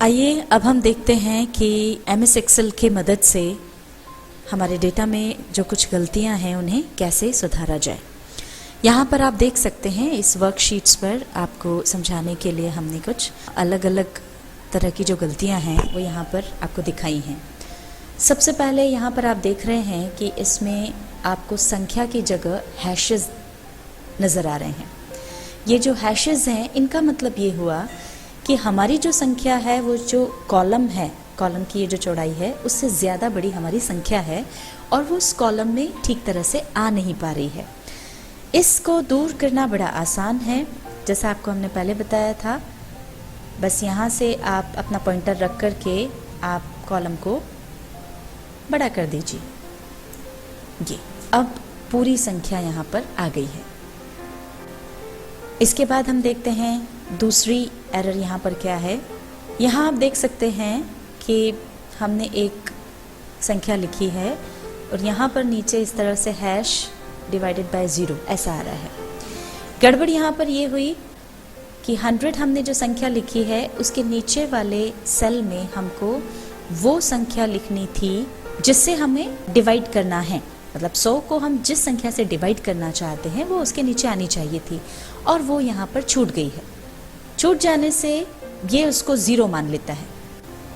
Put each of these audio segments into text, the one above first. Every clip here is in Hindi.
आइए अब हम देखते हैं कि MS एक्सेल की मदद से हमारे डेटा में जो कुछ गलतियां हैं उन्हें कैसे सुधारा जाए। यहाँ पर आप देख सकते हैं इस वर्कशीट्स पर आपको समझाने के लिए हमने कुछ अलग अलग तरह की जो गलतियां हैं वो यहाँ पर आपको दिखाई हैं। सबसे पहले यहाँ पर आप देख रहे हैं कि इसमें आपको संख्या की जगह हैशेस नज़र आ रहे हैं। ये जो हैशेस हैं इनका मतलब ये हुआ कि हमारी जो संख्या है वो जो कॉलम है, कॉलम की ये जो चौड़ाई है उससे ज़्यादा बड़ी हमारी संख्या है और वो उस कॉलम में ठीक तरह से आ नहीं पा रही है। इसको दूर करना बड़ा आसान है, जैसा आपको हमने पहले बताया था। बस यहाँ से आप अपना पॉइंटर रख कर के आप कॉलम को बड़ा कर दीजिए। ये अब पूरी संख्या यहाँ पर आ गई है। इसके बाद हम देखते हैं दूसरी एरर यहाँ पर क्या है। यहाँ आप देख सकते हैं कि हमने एक संख्या लिखी है और यहाँ पर नीचे इस तरह से हैश डिवाइडेड बाय 0 ऐसा आ रहा है। गड़बड़ यहाँ पर ये हुई कि 100 हमने जो संख्या लिखी है उसके नीचे वाले सेल में हमको वो संख्या लिखनी थी जिससे हमें डिवाइड करना है। मतलब 100 को हम जिस संख्या से डिवाइड करना चाहते हैं वो उसके नीचे आनी चाहिए थी और वो यहाँ पर छूट गई है। छूट जाने से ये उसको 0 मान लेता है।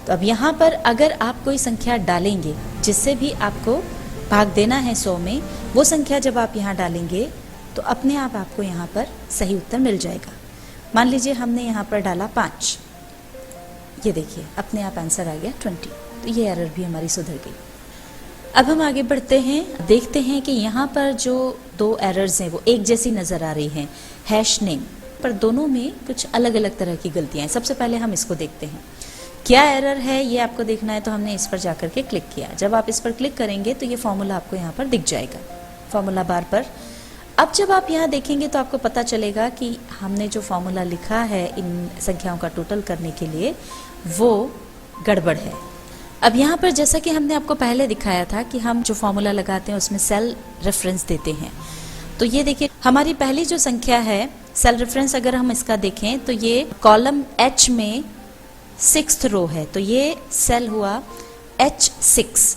तो अब यहाँ पर अगर आप कोई संख्या डालेंगे जिससे भी आपको भाग देना है 100 में, वो संख्या जब आप यहाँ डालेंगे तो अपने आप आपको यहाँ पर सही उत्तर मिल जाएगा। मान लीजिए हमने यहाँ पर डाला 5, ये देखिए अपने आप आंसर आ गया 20। तो ये एरर भी हमारी सुधर गई। अब हम आगे बढ़ते हैं, देखते हैं कि यहाँ पर जो दो एरर्स हैं वो एक जैसी नज़र आ रही हैं। हैश नेम पर दोनों में कुछ अलग अलग तरह की गलतियाँ हैं। सबसे पहले हम इसको देखते हैं क्या एरर है, ये आपको देखना है तो हमने इस पर जाकर के क्लिक किया। जब आप इस पर क्लिक करेंगे तो ये फॉर्मूला आपको यहाँ पर दिख जाएगा, फॉर्मूला बार पर। अब जब आप यहाँ देखेंगे तो आपको पता चलेगा कि हमने जो फॉर्मूला लिखा है इन संख्याओं का टोटल करने के लिए वो गड़बड़ है। अब यहाँ पर जैसा कि हमने आपको पहले दिखाया था कि हम जो फॉर्मूला लगाते हैं उसमें सेल रेफरेंस देते हैं। तो ये देखिए हमारी पहली जो संख्या है, सेल रेफरेंस अगर हम इसका देखें तो ये कॉलम H में 6th रो है, तो ये सेल हुआ H6,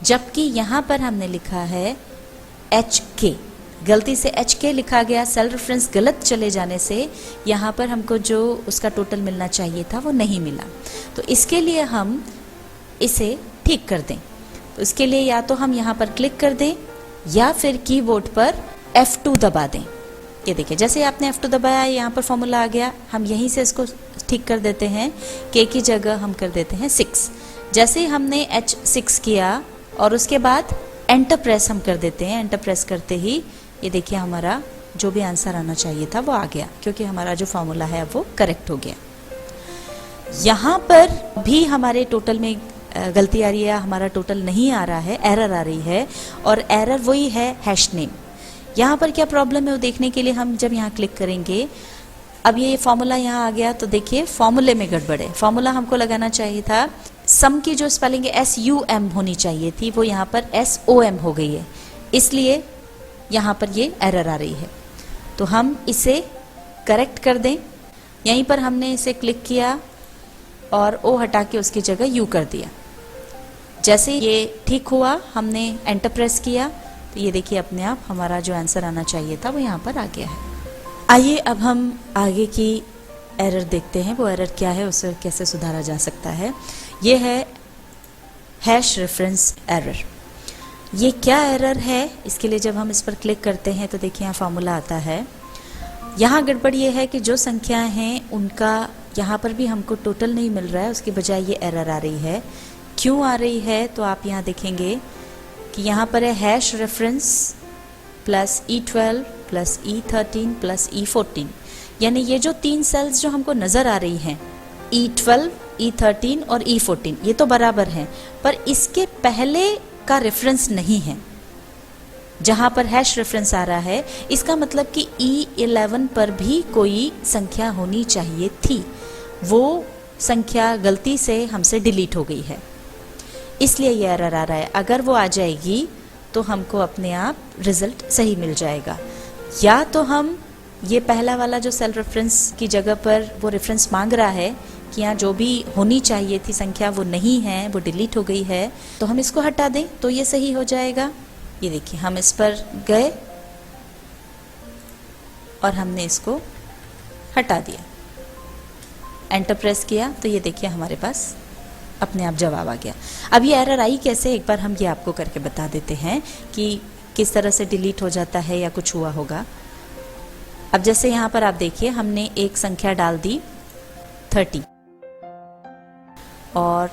जबकि यहाँ पर हमने लिखा है HK। गलती से HK लिखा गया, सेल रेफरेंस गलत चले जाने से यहाँ पर हमको जो उसका टोटल मिलना चाहिए था वो नहीं मिला। तो इसके लिए हम इसे ठीक कर दें। तो इसके लिए या तो हम यहाँ पर क्लिक कर दें या फिर कीबोर्ड पर F2 दबा दें। ये देखिए जैसे आपने F2 दबाया यहाँ पर फॉर्मूला आ गया। हम यहीं से इसको ठीक कर देते हैं, K की जगह हम कर देते हैं 6। जैसे ही हमने H6 किया और उसके बाद एंटर प्रेस हम कर देते हैं। एंटर प्रेस करते ही ये देखिए हमारा जो भी आंसर आना चाहिए था वो आ गया, क्योंकि हमारा जो फॉर्मूला है वो करेक्ट हो गया। यहाँ पर भी हमारे टोटल में गलती आ रही है, हमारा टोटल नहीं आ रहा है, एरर आ रही है और एरर वही है हैश नेम। यहाँ पर क्या प्रॉब्लम है वो देखने के लिए हम जब यहाँ क्लिक करेंगे, अब ये फॉर्मूला यहाँ आ गया तो देखिए फॉर्मूले में गड़बड़ है। फॉर्मूला हमको लगाना चाहिए था, सम की जो स्पेलिंग SUM होनी चाहिए थी वो यहाँ पर SOM हो गई है, इसलिए यहाँ पर ये एरर आ रही है। तो हम इसे करेक्ट कर दें। यहीं पर हमने इसे क्लिक किया और O हटा के उसकी जगह U कर दिया। जैसे ये ठीक हुआ हमने एंटर प्रेस किया तो ये देखिए अपने आप हमारा जो आंसर आना चाहिए था वो यहाँ पर आ गया है। आइए अब हम आगे की एरर देखते हैं, वो एरर क्या है, उसे कैसे सुधारा जा सकता है। ये है हैश रेफरेंस एरर। ये क्या एरर है, इसके लिए जब हम इस पर क्लिक करते हैं तो देखिए यहाँ फार्मूला आता है। यहाँ गड़बड़ ये है कि जो संख्याएं हैं उनका यहाँ पर भी हमको टोटल नहीं मिल रहा है, उसकी बजाय ये एरर आ रही है। क्यों आ रही है तो आप यहाँ देखेंगे कि यहाँ पर है hash reference plus E12 plus E13 plus E14, यानी ये जो तीन सेल्स जो हमको नज़र आ रही हैं E12, E13 और E14 ये तो बराबर हैं, पर इसके पहले का रेफरेंस नहीं है। जहाँ पर हैश रेफरेंस आ रहा है इसका मतलब कि E11 पर भी कोई संख्या होनी चाहिए थी, वो संख्या गलती से हमसे डिलीट हो गई है, इसलिए ये एरर आ रहा है। अगर वो आ जाएगी तो हमको अपने आप रिजल्ट सही मिल जाएगा। या तो हम ये पहला वाला जो सेल रेफरेंस की जगह पर वो रेफरेंस मांग रहा है कि यहाँ जो भी होनी चाहिए थी संख्या वो नहीं है, वो डिलीट हो गई है, तो हम इसको हटा दें तो ये सही हो जाएगा। ये देखिए हम इस पर गए और हमने इसको हटा दिया, एंटर प्रेस किया तो ये देखिए हमारे पास अपने आप जवाब आ गया। अब ये एरर आई कैसे, एक बार हम ये आपको करके बता देते हैं कि किस तरह से डिलीट हो जाता है या कुछ हुआ होगा। अब जैसे यहाँ पर आप देखिए हमने एक संख्या डाल दी 30 और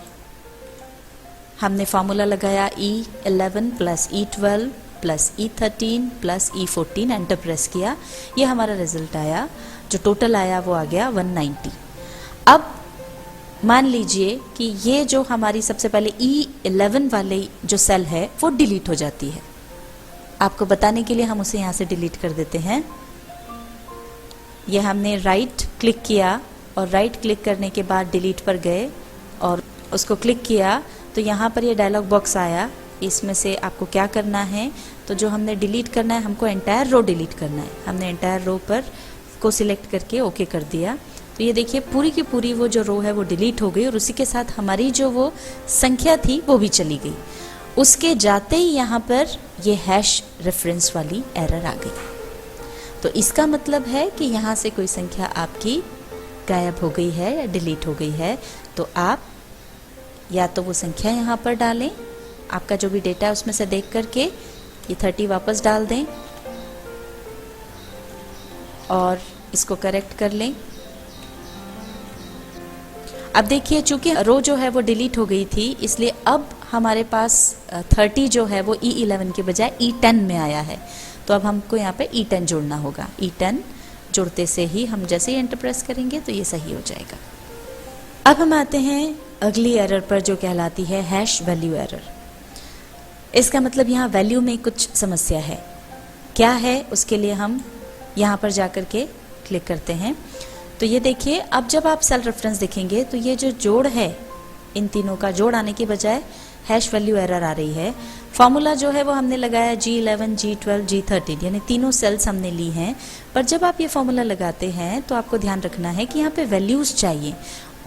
हमने फॉर्मूला लगाया E11 plus E12 plus E13 plus E14, enter press किया, ये हमारा रिजल्ट आया, जो टोटल आया वो आ गया 190। अब मान लीजिए कि ये जो हमारी सबसे पहले E11 वाली जो सेल है वो डिलीट हो जाती है। आपको बताने के लिए हम उसे यहाँ से डिलीट कर देते हैं। ये हमने राइट क्लिक किया और राइट क्लिक करने के बाद डिलीट पर गए और उसको क्लिक किया तो यहाँ पर ये डायलॉग बॉक्स आया। इसमें से आपको क्या करना है, तो जो हमने डिलीट करना है, हमको एंटायर रो डिलीट करना है। हमने एंटायर रो पर को सिलेक्ट करके ओके कर दिया तो ये देखिए पूरी की पूरी वो जो रो है वो डिलीट हो गई और उसी के साथ हमारी जो वो संख्या थी वो भी चली गई। उसके जाते ही यहाँ पर ये हैश रेफरेंस वाली एरर आ गई। तो इसका मतलब है कि यहाँ से कोई संख्या आपकी गायब हो गई है या डिलीट हो गई है। तो आप या तो वो संख्या यहाँ पर डालें, आपका जो भी डेटा है उसमें से देख करके ये 30 वापस डाल दें और इसको करेक्ट कर लें। अब देखिए चूंकि रो जो है वो डिलीट हो गई थी इसलिए अब हमारे पास 30 जो है वो E11 के बजाय E10 में आया है। तो अब हमको यहाँ पे E10 जोड़ना होगा। E10 जोड़ते से ही हम जैसे ही एंटर प्रेस करेंगे तो ये सही हो जाएगा। अब हम आते हैं अगली एरर पर जो कहलाती है हैश वैल्यू एरर। इसका मतलब यहाँ वैल्यू में कुछ समस्या है। क्या है उसके लिए हम यहाँ पर जाकर के क्लिक करते हैं तो ये देखिए अब जब आप सेल रेफरेंस देखेंगे तो ये जो जोड़ है इन तीनों का जोड़ आने के बजाय हैश वैल्यू एरर आ रही है। फॉर्मूला जो है वो हमने लगाया G11, G12, G13 यानी तीनों सेल्स हमने ली हैं। पर जब आप ये फॉर्मूला लगाते हैं तो आपको ध्यान रखना है कि यहाँ पे वैल्यूज चाहिए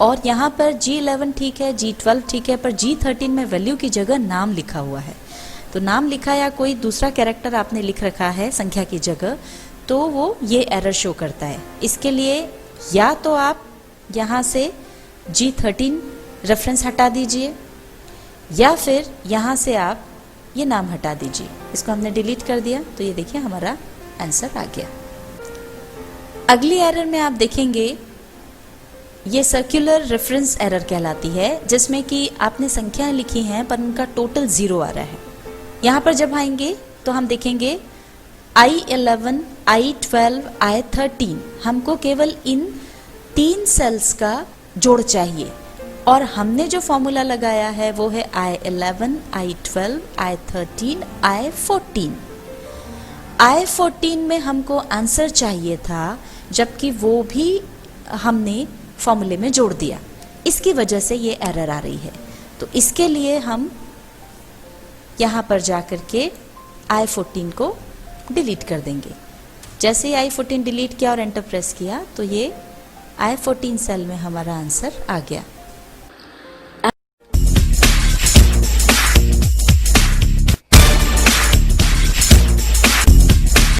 और यहाँ पर G11 ठीक है, G12 ठीक है, पर G13 में वैल्यू की जगह नाम लिखा हुआ है। तो नाम लिखा या कोई दूसरा कैरेक्टर आपने लिख रखा है संख्या की जगह तो वो ये एरर शो करता है। इसके लिए या तो आप यहाँ से G13 रेफरेंस हटा दीजिए या फिर यहाँ से आप ये नाम हटा दीजिए। इसको हमने डिलीट कर दिया तो ये देखिए हमारा आंसर आ गया। अगली एरर में आप देखेंगे ये सर्कुलर रेफरेंस एरर कहलाती है जिसमें कि आपने संख्याएं लिखी हैं पर उनका टोटल 0 आ रहा है। यहाँ पर जब आएंगे तो हम देखेंगे I11, I12, I13 हमको केवल इन 3 सेल्स का जोड़ चाहिए और हमने जो फॉर्मूला लगाया है वो है I11, I12, I13, I14। I14 में हमको आंसर चाहिए था जबकि वो भी हमने फॉर्मूले में जोड़ दिया। इसकी वजह से ये एरर आ रही है। तो इसके लिए हम यहाँ पर जाकर के I14 को डिलीट कर देंगे। जैसे ही I14 डिलीट किया और एंटर प्रेस किया तो ये I14 सेल में हमारा आंसर आ गया।